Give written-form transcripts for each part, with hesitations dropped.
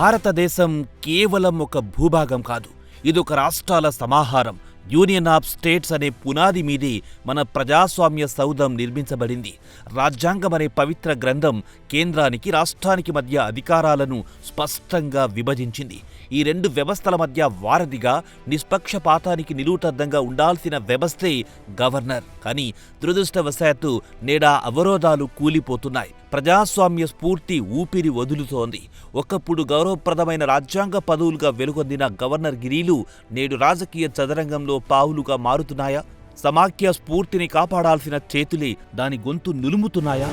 భారతదేశం కేవలం ఒక భూభాగం కాదు, ఇదొక రాష్ట్రాల సమాహారం. యూనియన్ ఆఫ్ స్టేట్స్ అనే పునాది మీదే మన ప్రజాస్వామ్య సౌధం నిర్మించబడింది. రాజ్యాంగం అనే పవిత్ర గ్రంథం కేంద్రానికి, రాష్ట్రానికి మధ్య అధికారాలను స్పష్టంగా విభజించింది. ఈ రెండు వ్యవస్థల మధ్య వారధిగా, నిష్పక్షపాతానికి నిలువుటద్దంగా ఉండాల్సిన వ్యవస్థే గవర్నర్. కానీ దురదృష్టవశాత్తు నేడా అవరోధాలు కూలిపోతున్నాయి. ప్రజాస్వామ్య స్ఫూర్తి ఊపిరి వదులుతోంది. ఒకప్పుడు గౌరవప్రదమైన రాజ్యాంగ పదవులుగా వెలుగొందిన గవర్నర్ గిరీలు నేడు రాజకీయ చదరంగంలో పావులుగా మారుతున్నాయా? సమాఖ్య స్ఫూర్తిని కాపాడాల్సిన చేతులే దాని గొంతు నులుముతున్నాయా?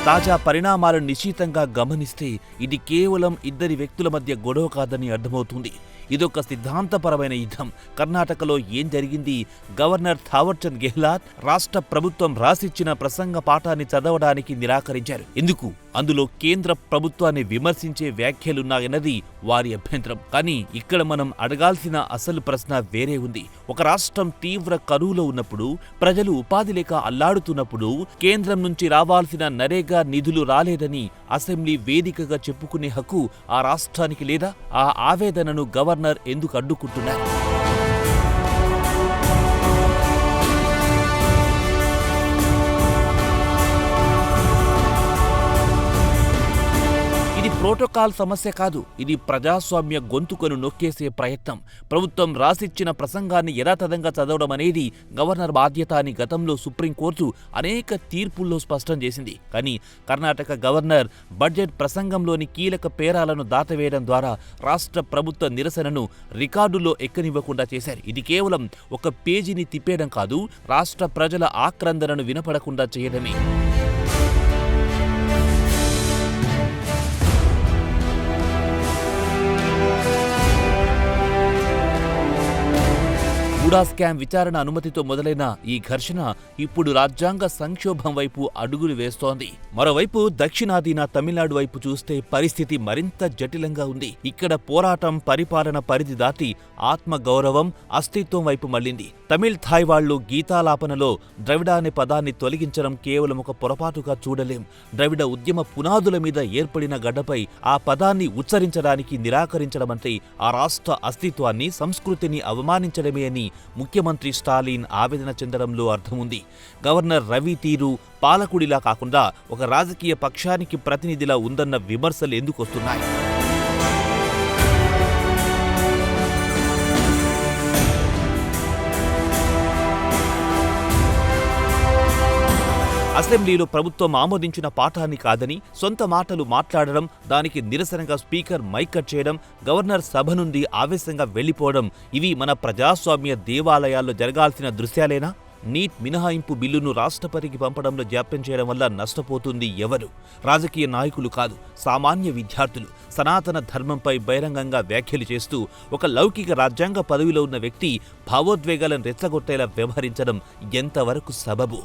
తాజా పరిణామాలను నిశితంగా గమనిస్తే ఇది కేవలం ఇద్దరి వ్యక్తుల మధ్య గొడవ కాదని అర్థమవుతుంది. ఇదొక సిద్ధాంతపరమైన యుద్ధం. కర్ణాటకలో ఏం జరిగింది? గవర్నర్ థావర్చంద్ గెహ్లాట్ రాష్ట్ర ప్రభుత్వం రాసిచ్చిన ప్రసంగ పాఠాన్ని చదవడానికి నిరాకరించారు. ఎందుకు? అందులో కేంద్ర ప్రభుత్వాన్ని విమర్శించే వ్యాఖ్యలున్నాయన్నది వారి అభ్యంతరం. కానీ ఇక్కడ మనం అడగాల్సిన అసలు ప్రశ్న వేరే ఉంది. ఒక రాష్ట్రం తీవ్ర కరువులో ఉన్నప్పుడు, ప్రజలు ఉపాధి లేక అల్లాడుతున్నప్పుడు, కేంద్రం నుంచి రావాల్సిన నరేగా నిధులు రాలేదని అసెంబ్లీ వేదికగా చెప్పుకునే హక్కు ఆ రాష్ట్రానికి లేదా? ఆ ఆవేదనను గవర్నర్ ఎందుకు అడ్డుకుంటున్నారు? ఇది ప్రోటోకాల్ సమస్య కాదు, ఇది ప్రజాస్వామ్య గొంతుకను నొక్కేసే ప్రయత్నం. ప్రభుత్వం రాసిచ్చిన ప్రసంగాన్ని యథాతథంగా చదవడం అనేది గవర్నర్ బాధ్యత అని గతంలో సుప్రీంకోర్టు అనేక తీర్పుల్లో స్పష్టం చేసింది. కానీ కర్ణాటక గవర్నర్ బడ్జెట్ ప్రసంగంలోని కీలక పేరాలను దాటవేయడం ద్వారా రాష్ట్ర ప్రభుత్వ నిరసనను రికార్డుల్లో ఎక్కనివ్వకుండా చేశారు. ఇది కేవలం ఒక పేజీని తిప్పేయడం కాదు, రాష్ట్ర ప్రజల ఆక్రందనను వినపడకుండా చేయడమే. హూడా స్కామ్ విచారణ అనుమతితో మొదలైన ఈ ఘర్షణ ఇప్పుడు రాజ్యాంగ సంక్షోభం వైపు అడుగులు వేస్తోంది. మరోవైపు దక్షిణాదిన తమిళనాడు వైపు చూస్తే పరిస్థితి మరింత జటిలంగా ఉంది. ఇక్కడ పోరాటం పరిపాలన పరిధి దాటి ఆత్మగౌరవం, అస్తిత్వం వైపు మళ్లింది. తమిళ్ థాయ్ వాళ్లు గీతాలాపనలో ద్రవిడ అనే పదాన్ని తొలగించడం కేవలం ఒక పొరపాటుగా చూడలేం. ద్రవిడ ఉద్యమ పునాదుల మీద ఏర్పడిన గడ్డపై ఆ పదాన్ని ఉచ్చరించడానికి నిరాకరించడమంటే ఆ రాష్ట్ర అస్తిత్వాన్ని, సంస్కృతిని అవమానించడమే అని ముఖ్యమంత్రి స్టాలిన్ ఆవేదన చెందడంలో అర్థముంది. గవర్నర్ రవి తీరు పాలకుడిలా కాకుండా ఒక రాజకీయ పక్షానికి ప్రతినిధిలా ఉందన్న విమర్శలు ఎందుకొస్తున్నాయి? అసెంబ్లీలో ప్రభుత్వం ఆమోదించిన పాఠాన్ని కాదని సొంత మాటలు మాట్లాడడం, దానికి నిరసనగా స్పీకర్ మైక్ కట్ చేయడం, గవర్నర్ సభ నుండి ఆవేశంగా వెళ్లిపోవడం, ఇవి మన ప్రజాస్వామ్య దేవాలయాల్లో జరగాల్సిన దృశ్యాలేనా? నీట్ మినహాయింపు బిల్లును రాష్ట్రపతికి పంపడంలో జాప్యం చేయడం వల్ల నష్టపోతుంది ఎవరు? రాజకీయ నాయకులు కాదు, సామాన్య విద్యార్థులు. సనాతన ధర్మంపై బహిరంగంగా వ్యాఖ్యలు చేస్తూ ఒక లౌకిక రాజ్యాంగ పదవిలో ఉన్న వ్యక్తి భావోద్వేగాలను రెచ్చగొట్టేలా వ్యవహరించడం ఎంతవరకు సబబు?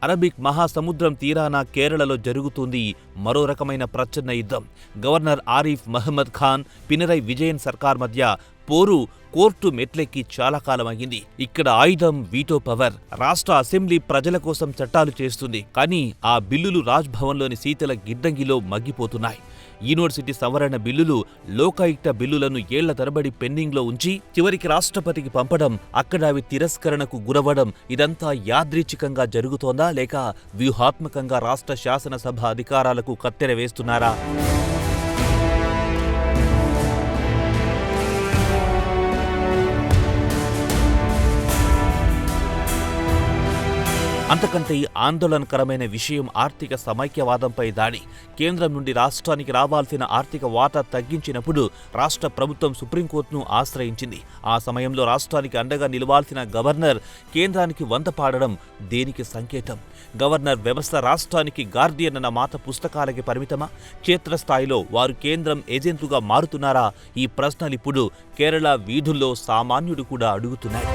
అరబిక్ మహాసముద్రం తీరాన కేరళలో జరుగుతుంది మరో రకమైన ప్రచ్ఛన్న యుద్ధం. గవర్నర్ ఆరిఫ్ మహమ్మద్ ఖాన్, పినరై విజయన్ సర్కార్ మధ్య పోరు కోర్టు మెట్లెక్కి చాలా కాలమయ్యింది. ఇక్కడ ఆయుధం వీటో పవర్. రాష్ట్ర అసెంబ్లీ ప్రజల కోసం చట్టాలు చేస్తుంది, కానీ ఆ బిల్లులు రాజ్ భవన్లోని శీతల గిడ్డంగిలో మగ్గిపోతున్నాయి. యూనివర్సిటీ సవరణ బిల్లులు, లోకాయుక్త బిల్లులను ఏళ్ల తరబడి పెండింగ్లో ఉంచి చివరికి రాష్ట్రపతికి పంపడం, అక్కడ అవి తిరస్కరణకు గురవడం, ఇదంతా యాదృచ్ఛికంగా జరుగుతోందా లేక వ్యూహాత్మకంగా రాష్ట్ర శాసనసభ అధికారాలకు కత్తెర వేస్తున్నారా? అంతకంటే ఆందోళనకరమైన విషయం ఆర్థిక సమైక్యవాదంపై దాడి. కేంద్రం నుండి రాష్ట్రానికి రావాల్సిన ఆర్థిక వాటా తగ్గించినప్పుడు రాష్ట్ర ప్రభుత్వం సుప్రీంకోర్టును ఆశ్రయించింది. ఆ సమయంలో రాష్ట్రానికి అండగా నిలవాల్సిన గవర్నర్ కేంద్రానికి వంతపాడడం దేనికి సంకేతం? గవర్నర్ వ్యవస్థ రాష్ట్రానికి గార్డియన్ అన్న మాట పుస్తకాలకి పరిమితమా? క్షేత్రస్థాయిలో వారు కేంద్రం ఏజెంట్లుగా మారుతున్నారా? ఈ ప్రశ్నలిప్పుడు కేరళ వీధుల్లో సామాన్యుడు కూడా అడుగుతున్నాయి.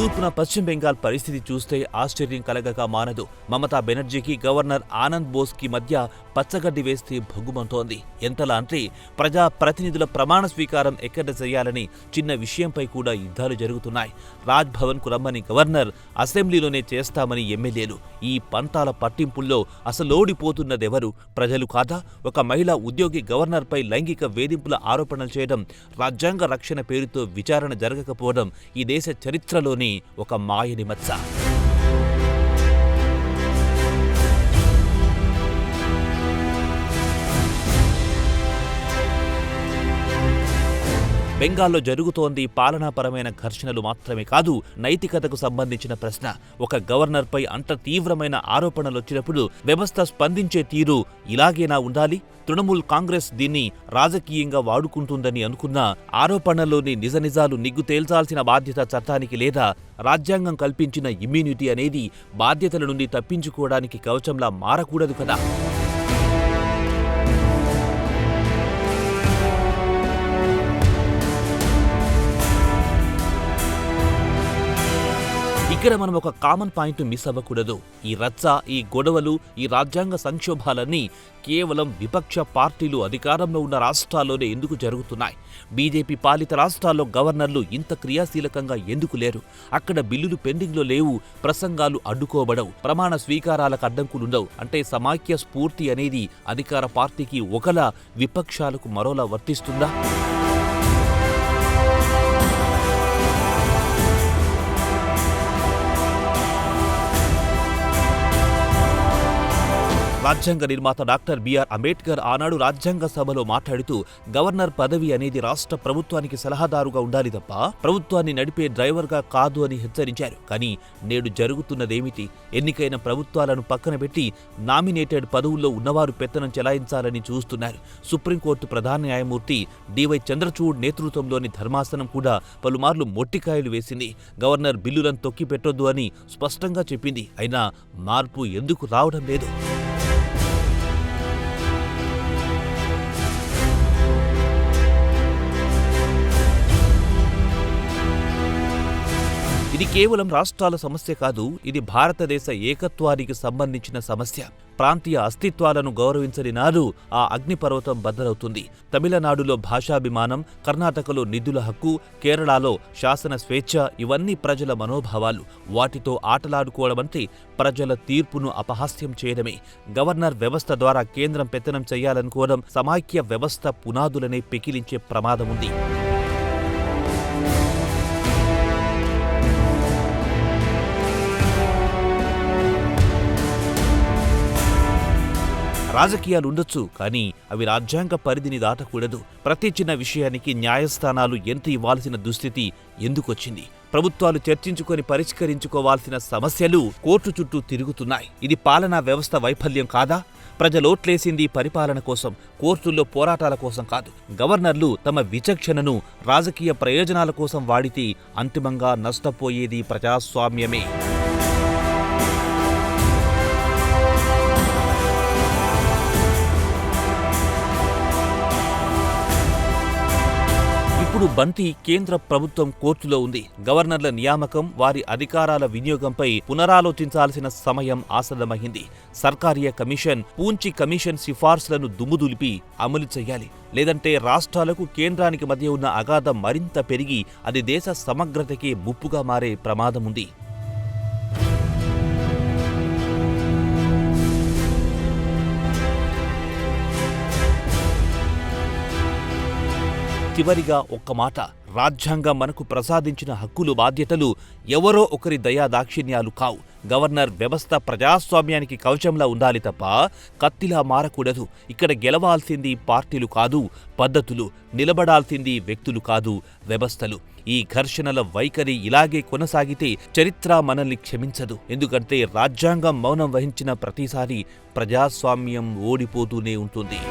తూర్పున పశ్చిమ బెంగాల్ పరిస్థితి చూస్తే ఆశ్చర్యం కలగక మానదు. మమతా బెనర్జీకి గవర్నర్ ఆనంద్ బోస్కి మధ్య పచ్చగడ్డి వేస్తే భగ్గుమంటోంది. ఎంతలా అంటే ప్రజా ప్రతినిధుల ప్రమాణ స్వీకారం ఎక్కడ చేయాలని చిన్న విషయంపై కూడా యుద్ధాలు జరుగుతున్నాయి. రాజ్ భవన్ కు రమ్మని గవర్నర్, అసెంబ్లీలోనే చేస్తామని ఎమ్మెల్యేలు. ఈ పంతాల పట్టింపుల్లో అసలోడిపోతున్నదెవరు? ప్రజలు కాదా? ఒక మహిళా ఉద్యోగి గవర్నర్పై లైంగిక వేధింపుల ఆరోపణలు చేయడం, రాజ్యాంగ రక్షణ పేరుతో విచారణ జరగకపోవడం ఈ దేశ చరిత్రలోని ఒక మాయని మచ్చ. బెంగాల్లో జరుగుతోంది పాలనాపరమైన ఘర్షణలు మాత్రమే కాదు, నైతికతకు సంబంధించిన ప్రశ్న. ఒక గవర్నర్పై అంత తీవ్రమైన ఆరోపణలు వచ్చినప్పుడు వ్యవస్థ స్పందించే తీరు ఇలాగేనా ఉండాలి? తృణమూల్ కాంగ్రెస్ దీన్ని రాజకీయంగా వాడుకుంటుందని అనుకున్న ఆరోపణల్లోని నిజనిజాలు నిగ్గు తేల్చాల్సిన బాధ్యత చట్టానికి లేదా రాజ్యాంగం కల్పించిన ఇమ్యూనిటీ అనేది బాధ్యతల నుండి తప్పించుకోవడానికి కవచంలా మారకూడదు కదా. ఇక్కడ మనం ఒక కామన్ పాయింట్ మిస్ అవ్వకూడదు. ఈ రచ్చ, ఈ గొడవలు, ఈ రాజ్యాంగ సంక్షోభాలన్నీ కేవలం విపక్ష పార్టీలు అధికారంలో ఉన్న రాష్ట్రాల్లోనే ఎందుకు జరుగుతున్నాయి? బీజేపీ పాలిత రాష్ట్రాల్లో గవర్నర్లు ఇంత క్రియాశీలకంగా ఎందుకు లేరు? అక్కడ బిల్లులు పెండింగ్లో లేవు, ప్రసంగాలు అడ్డుకోబడవు, ప్రమాణ స్వీకారాలకు అడ్డంకులుండవు. అంటే సమాఖ్య స్ఫూర్తి అనేది అధికార పార్టీకి ఒకలా, విపక్షాలకు మరోలా వర్తిస్తుందా? రాజ్యాంగ నిర్మాత డాక్టర్ బిఆర్ అంబేద్కర్ ఆనాడు రాజ్యాంగ సభలో మాట్లాడుతూ గవర్నర్ పదవి అనేది రాష్ట్ర ప్రభుత్వానికి సలహాదారుగా ఉండాలి తప్ప ప్రభుత్వాన్ని నడిపే డ్రైవర్గా కాదు అని హెచ్చరించారు. కానీ నేడు జరుగుతున్నదేమిటి? ఎన్నికైన ప్రభుత్వాలను పక్కన పెట్టి నామినేటెడ్ పదవుల్లో ఉన్నవారు పెత్తనం చెలాయించాలని చూస్తున్నారు. సుప్రీంకోర్టు ప్రధాన న్యాయమూర్తి డివై చంద్రచూడ్ నేతృత్వంలోని ధర్మాసనం కూడా పలుమార్లు మొట్టికాయలు వేసింది. గవర్నర్ బిల్లులను తొక్కిపెట్టొద్దు అని స్పష్టంగా చెప్పింది. అయినా మార్పు ఎందుకు రావడం లేదు? ఇది కేవలం రాష్ట్రాల సమస్య కాదు, ఇది భారతదేశ ఏకత్వానికి సంబంధించిన సమస్య. ప్రాంతీయ అస్తిత్వాలను గౌరవించని నాడు ఆ అగ్నిపర్వతం బద్దలవుతుంది. తమిళనాడులో భాషాభిమానం, కర్ణాటకలో నిధుల హక్కు, కేరళలో శాసన స్వేచ్ఛ, ఇవన్నీ ప్రజల మనోభావాలు. వాటితో ఆటలాడుకోవడమంటే ప్రజల తీర్పును అపహాస్యం చేయడమే. గవర్నర్ వ్యవస్థ ద్వారా కేంద్రం పెత్తనం చేయాలనుకోవడం సమాఖ్య వ్యవస్థ పునాదులనే పెకిలించే ప్రమాదముంది. రాజకీయాలుండొచ్చు, కానీ అవి రాజ్యాంగ పరిధిని దాటకూడదు. ప్రతి చిన్న విషయానికి న్యాయస్థానాలు ఎంత ఇవ్వాల్సిన దుస్థితి ఎందుకొచ్చింది? ప్రభుత్వాలు చర్చించుకొని పరిష్కరించుకోవాల్సిన సమస్యలు కోర్టు చుట్టూ తిరుగుతున్నాయి. ఇది పాలనా వ్యవస్థ వైఫల్యం కాదా? ప్రజలోట్లేసింది పరిపాలన కోసం, కోర్టుల్లో పోరాటాల కోసం కాదు. గవర్నర్లు తమ విచక్షణను రాజకీయ ప్రయోజనాల కోసం వాడితే అంతిమంగా నష్టపోయేది ప్రజాస్వామ్యమే. ఇప్పుడు బంతి కేంద్ర ప్రభుత్వం కోర్టులో ఉంది. గవర్నర్ల నియామకం, వారి అధికారాల వినియోగంపై పునరాలోచించాల్సిన సమయం ఆసన్నమైంది. సర్కారీయ కమిషన్, పూంచి కమిషన్ సిఫార్సులను దుమ్ముదులిపి అమలు చేయాలి. లేదంటే రాష్ట్రాలకు కేంద్రానికి మధ్య ఉన్న అగాధం మరింత పెరిగి అది దేశ సమగ్రతకే ముప్పుగా మారే ప్రమాదముంది. చివరిగా ఒక్క మాట, రాజ్యాంగం మనకు ప్రసాదించిన హక్కులు, బాధ్యతలు ఎవరో ఒకరి దయాదాక్షిణ్యాలు కావు. గవర్నర్ వ్యవస్థ ప్రజాస్వామ్యానికి కవచంలా ఉండాలి తప్ప కత్తిలా మారకూడదు. ఇక్కడ గెలవాల్సింది పార్టీలు కాదు, పద్ధతులు. నిలబడాల్సింది వ్యక్తులు కాదు, వ్యవస్థలు. ఈ ఘర్షణల వైఖరి ఇలాగే కొనసాగితే చరిత్ర మనల్ని క్షమించదు. ఎందుకంటే రాజ్యాంగం మౌనం వహించిన ప్రతిసారి ప్రజాస్వామ్యం ఓడిపోతూనే ఉంటుంది.